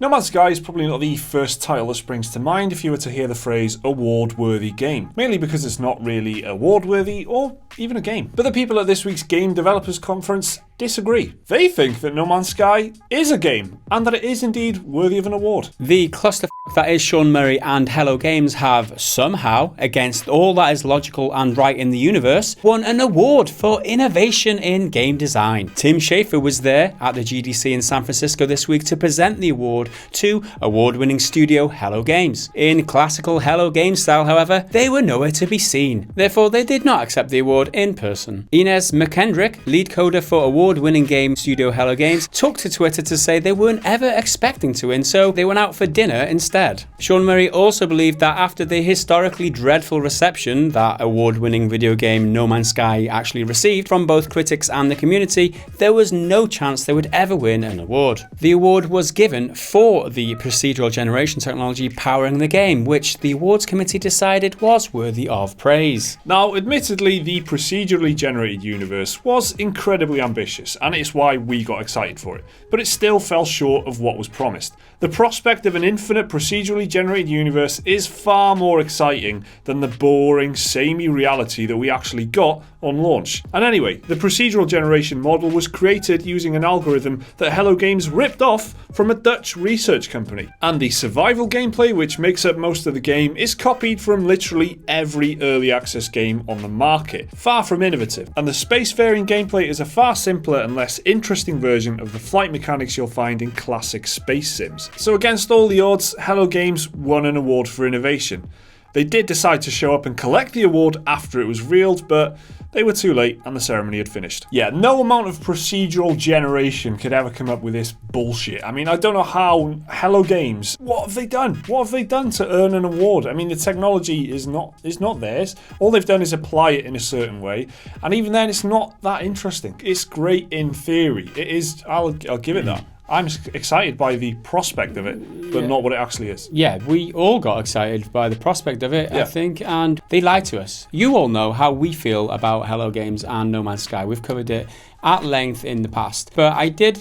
No Man's Sky is probably not the first title that springs to mind if you were to hear the phrase award-worthy game, mainly because it's not really award-worthy or even a game. But the people at this week's Game Developers Conference disagree. They think that No Man's Sky is a game, and that it is indeed worthy of an award. The clusterfuck that is Sean Murray and Hello Games have somehow, against all that is logical and right in the universe, won an award for innovation in game design. Tim Schafer was there at the GDC in San Francisco this week to present the award to award-winning studio Hello Games. In classical Hello Games style, however, they were nowhere to be seen. Therefore, they did not accept the award in person. Inez McKendrick, lead coder for award-winning game studio Hello Games, took to Twitter to say they weren't ever expecting to win, so they went out for dinner instead. Sean Murray also believed that after the historically dreadful reception that award-winning video game No Man's Sky actually received from both critics and the community, there was no chance they would ever win an award. The award was given for the procedural generation technology powering the game, which the awards committee decided was worthy of praise. Now, admittedly, the procedurally generated universe was incredibly ambitious, and it's why we got excited for it, but it still fell short of what was promised. The prospect of an infinite procedurally generated universe is far more exciting than the boring, samey reality that we actually got on launch. And anyway, the procedural generation model was created using an algorithm that Hello Games ripped off from a Dutch research company. And the survival gameplay, which makes up most of the game, is copied from literally every early access game on the market. Far from innovative. And the spacefaring gameplay is a far simpler and less interesting version of the flight mechanics you'll find in classic space sims. So against all the odds, Hello Games won an award for innovation. They did decide to show up and collect the award after it was revealed, but they were too late and the ceremony had finished. Yeah, no amount of procedural generation could ever come up with this bullshit. I mean, I don't know how Hello Games, what have they done? What have they done to earn an award? I mean, the technology is not theirs. All they've done is apply it in a certain way, and even then it's not that interesting. It's great in theory. It is, I'll give it that. I'm excited by the prospect of it, but not what it actually is. Yeah, we all got excited by the prospect of it, I think, and they lied to us. You all know how we feel about Hello Games and No Man's Sky. We've covered it at length in the past. But I did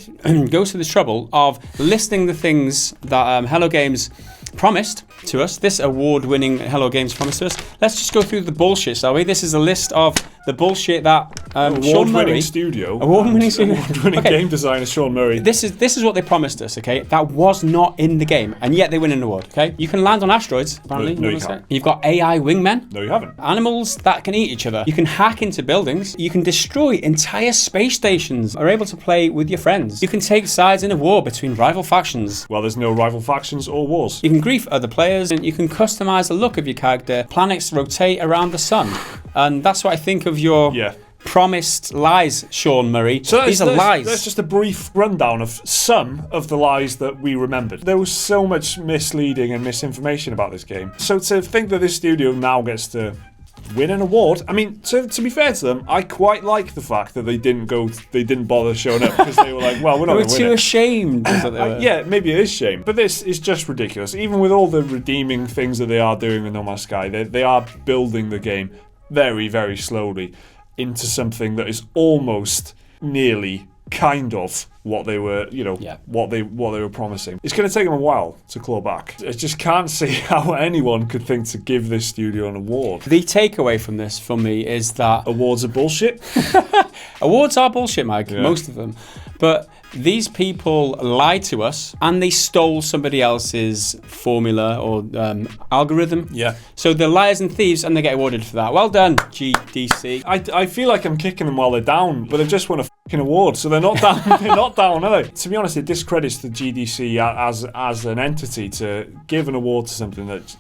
go to the trouble of listing the things that Hello Games promised to us. This award-winning Hello Games promised to us. Let's just go through the bullshit, shall we? This is a list of the bullshit that Sean Murray, award-winning game designer Sean Murray. This is what they promised us, okay? That was not in the game, and yet they win an award, okay? You can land on asteroids, apparently. No, you can't. You've got AI wingmen. No, you haven't. Animals that can eat each other. You can hack into buildings. You can destroy entire space stations. Are able to play with your friends. You can take sides in a war between rival factions. Well, there's no rival factions or wars. You can grief other players, and you can customize the look of your character. Planets rotate around the sun, and that's what I think of your promised lies, Sean Murray. So these are lies. That's just a brief rundown of some of the lies that we remembered. There was so much misleading and misinformation about this game. So to think that this studio now gets to win an award, I mean, to be fair to them, I quite like the fact that they didn't bother showing up because they were like, well, we're not going to win. They were too ashamed. Yeah, maybe it is shame, but this is just ridiculous. Even with all the redeeming things that they are doing with No Man's Sky, they are building the game very, very slowly into something that is almost nearly kind of what they were, what they were promising. It's going to take them a while to claw back. I just can't see how anyone could think to give this studio an award. The takeaway from this, for me, is that awards are bullshit. Awards are bullshit, Mike. Yeah. Most of them, but these people lied to us and they stole somebody else's formula or algorithm. Yeah. So they're liars and thieves and they get awarded for that. Well done, GDC. I feel like I'm kicking them while they're down, but they've just won a fucking award, so they're not down. They're not down, are they? To be honest, it discredits the GDC as an entity to give an award to something that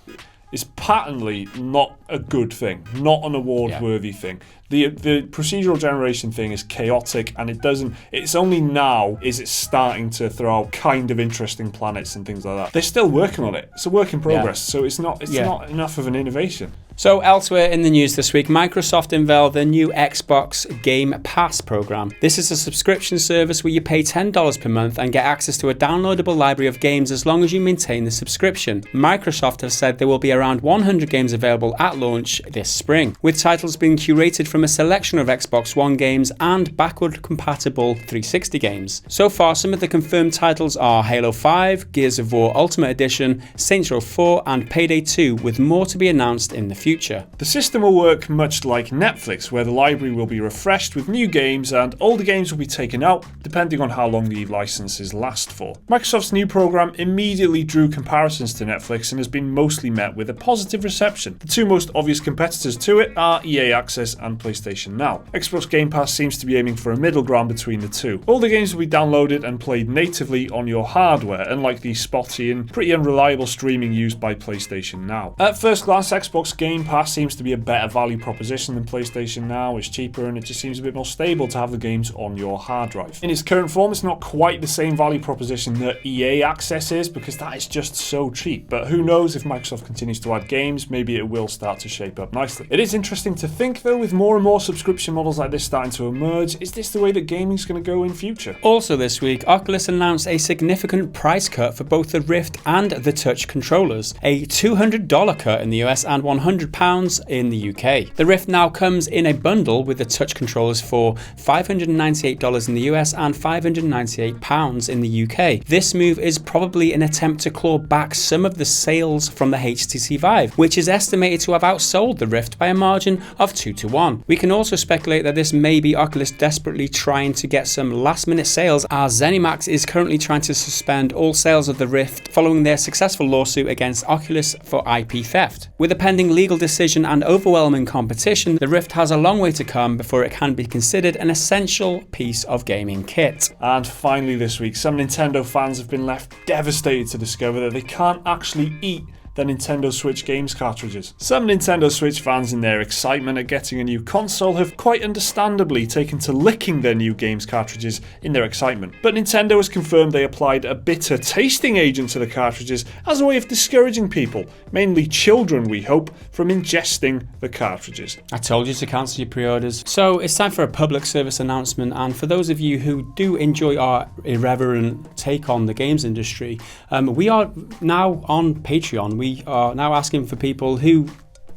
is patently not a good thing, not an award-worthy thing. The procedural generation thing is chaotic, and it's only now is it starting to throw out kind of interesting planets and things like that. They're still working on it. It's a work in progress, so it's not enough of an innovation. So elsewhere in the news this week, Microsoft unveiled their new Xbox Game Pass program. This is a subscription service where you pay $10 per month and get access to a downloadable library of games as long as you maintain the subscription. Microsoft has said there will be around 100 games available at launch this spring, with titles being curated from from a selection of Xbox One games and backward-compatible 360 games. So far, some of the confirmed titles are Halo 5, Gears of War Ultimate Edition, Saints Row 4 and Payday 2, with more to be announced in the future. The system will work much like Netflix, where the library will be refreshed with new games and older games will be taken out, depending on how long the licenses last for. Microsoft's new program immediately drew comparisons to Netflix and has been mostly met with a positive reception. The two most obvious competitors to it are EA Access and PlayStation Now. Xbox Game Pass seems to be aiming for a middle ground between the two. All the games will be downloaded and played natively on your hardware, unlike the spotty and pretty unreliable streaming used by PlayStation Now. At first glance, Xbox Game Pass seems to be a better value proposition than PlayStation Now. It's cheaper and it just seems a bit more stable to have the games on your hard drive. In its current form, it's not quite the same value proposition that EA Access is, because that is just so cheap. But who knows, if Microsoft continues to add games, maybe it will start to shape up nicely. It is interesting to think though, with more and more subscription models like this starting to emerge, is this the way that gaming's going to go in future? Also this week, Oculus announced a significant price cut for both the Rift and the Touch controllers. A $200 cut in the US and £100 in the UK. The Rift now comes in a bundle with the Touch controllers for $598 in the US and £598 in the UK. This move is probably an attempt to claw back some of the sales from the HTC Vive, which is estimated to have outsold the Rift by a margin of 2-1. We can also speculate that this may be Oculus desperately trying to get some last-minute sales, as ZeniMax is currently trying to suspend all sales of the Rift following their successful lawsuit against Oculus for IP theft. With a pending legal decision and overwhelming competition, the Rift has a long way to come before it can be considered an essential piece of gaming kit. And finally this week, some Nintendo fans have been left devastated to discover that they can't actually eat their Nintendo Switch games cartridges. Some Nintendo Switch fans, in their excitement at getting a new console, have quite understandably taken to licking their new games cartridges in their excitement. But Nintendo has confirmed they applied a bitter tasting agent to the cartridges as a way of discouraging people, mainly children we hope, from ingesting the cartridges. I told you to cancel your pre-orders. So it's time for a public service announcement, and for those of you who do enjoy our irreverent take on the games industry, we are now on Patreon. We are now asking for people who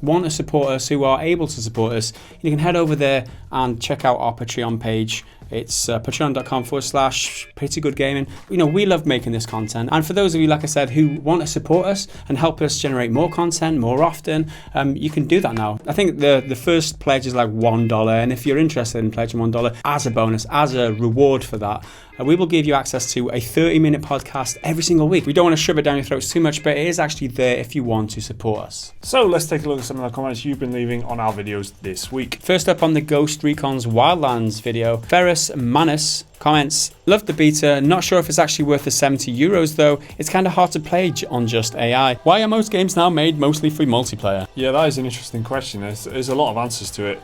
want to support us, who are able to support us. You can head over there and check out our Patreon page. It's patreon.com/prettygoodgaming. You know, we love making this content. And for those of you, like I said, who want to support us and help us generate more content more often, you can do that now. I think the first pledge is like $1. And if you're interested in pledging $1 as a bonus, as a reward for that, we will give you access to a 30-minute podcast every single week. We don't want to shove it down your throats too much, but it is actually there if you want to support us. So let's take a look at some of the comments you've been leaving on our videos this week. First up on the Ghost Recon's Wildlands video, Ferris Manus comments, loved the beta, not sure if it's actually worth the €70 though, it's kind of hard to play on just AI. Why are most games now made mostly for multiplayer? Yeah, that is an interesting question. There's a lot of answers to it.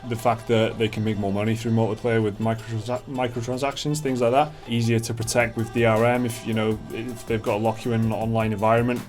The fact that they can make more money through multiplayer with microtransactions, things like that. Easier to protect with DRM if they've got to lock you in an online environment.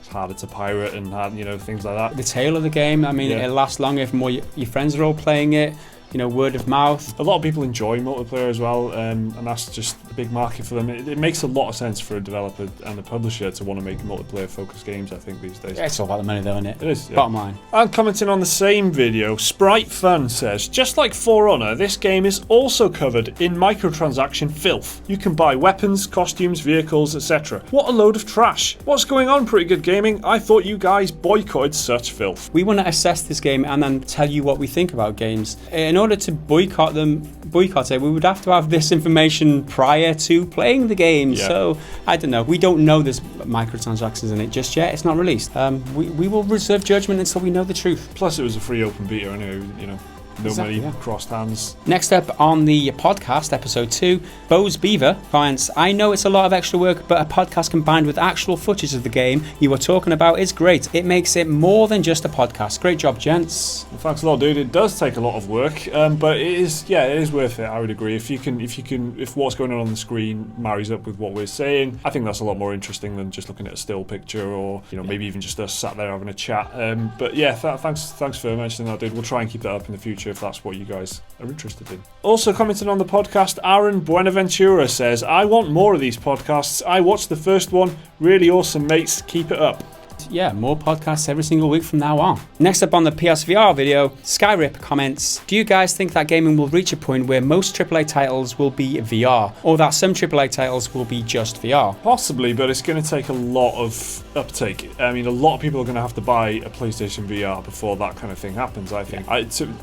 It's harder to pirate and things like that. The tail of the game, I mean, it lasts longer if more your friends are all playing it. Word of mouth. A lot of people enjoy multiplayer as well, and that's just a big market for them. It makes a lot of sense for a developer and a publisher to want to make multiplayer-focused games, I think, these days. Yeah, it's all about the money, though, isn't it? It is, yeah. Bottom line. And commenting on the same video, Sprite Fun says, just like For Honor, this game is also covered in microtransaction filth. You can buy weapons, costumes, vehicles, etc. What a load of trash. What's going on, Pretty Good Gaming? I thought you guys boycotted such filth. We want to assess this game and then tell you what we think about games. In order to boycott it, we would have to have this information prior to playing the game. Yeah. So I don't know. We don't know there's microtransactions in it just yet. It's not released. We will reserve judgment until we know the truth. Plus, it was a free open beta anyway. Nobody crossed hands. Next up on the podcast, episode 2, Bose Beaver comments, I know it's a lot of extra work, but a podcast combined with actual footage of the game you were talking about is great. It makes it more than just a podcast. Great job, gents. Well, thanks a lot, dude. It does take a lot of work, but it is worth it. I would agree. If what's going on the screen marries up with what we're saying, I think that's a lot more interesting than just looking at a still picture or maybe even just us sat there having a chat. But yeah, thanks for mentioning that, dude. We'll try and keep that up in the future if that's what you guys are interested in. Also commenting on the podcast, Aaron Buenaventura says, I want more of these podcasts. I watched the first one. Really awesome, mates. Keep it up. Yeah, more podcasts every single week from now on. Next up on the PSVR video, Skyrip comments, do you guys think that gaming will reach a point where most AAA titles will be VR, or that some AAA titles will be just VR? Possibly, but it's going to take a lot of uptake. I mean, a lot of people are going to have to buy a PlayStation VR before that kind of thing happens, I think.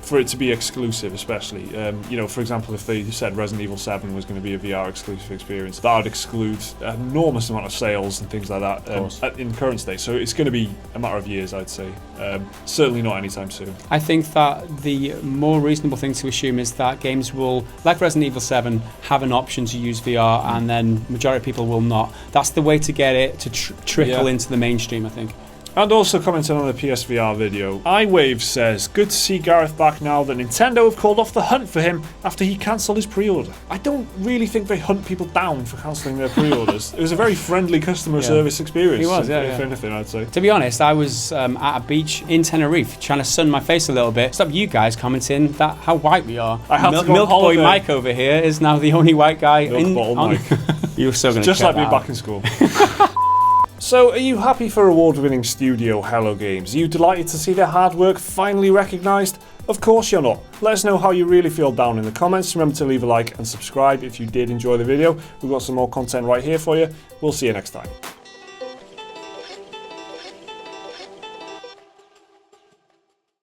For it to be exclusive, especially. You know, for example, if they said Resident Evil 7 was going to be a VR exclusive experience, that would exclude an enormous amount of sales and things like that in current state. So it's going to be a matter of years, I'd say. Certainly not anytime soon. I think that the more reasonable thing to assume is that games will, like Resident Evil 7, have an option to use VR, and then majority of people will not. That's the way to get it to trickle into the mainstream, I think. And also commenting on the PSVR video, iWave says, good to see Gareth back now that Nintendo have called off the hunt for him after he cancelled his pre-order. I don't really think they hunt people down for cancelling their pre-orders. It was a very friendly customer service experience. It was, if anything, I'd say. To be honest, I was at a beach in Tenerife trying to sun my face a little bit. Stop you guys commenting that how white we are. I had to go Milk on Boy holiday. Mike over here is now the only white guy Mike. You were still going to Just like me back in school. So, are you happy for award-winning studio Hello Games? Are you delighted to see their hard work finally recognised? Of course you're not. Let us know how you really feel down in the comments. Remember to leave a like and subscribe if you did enjoy the video. We've got some more content right here for you. We'll see you next time.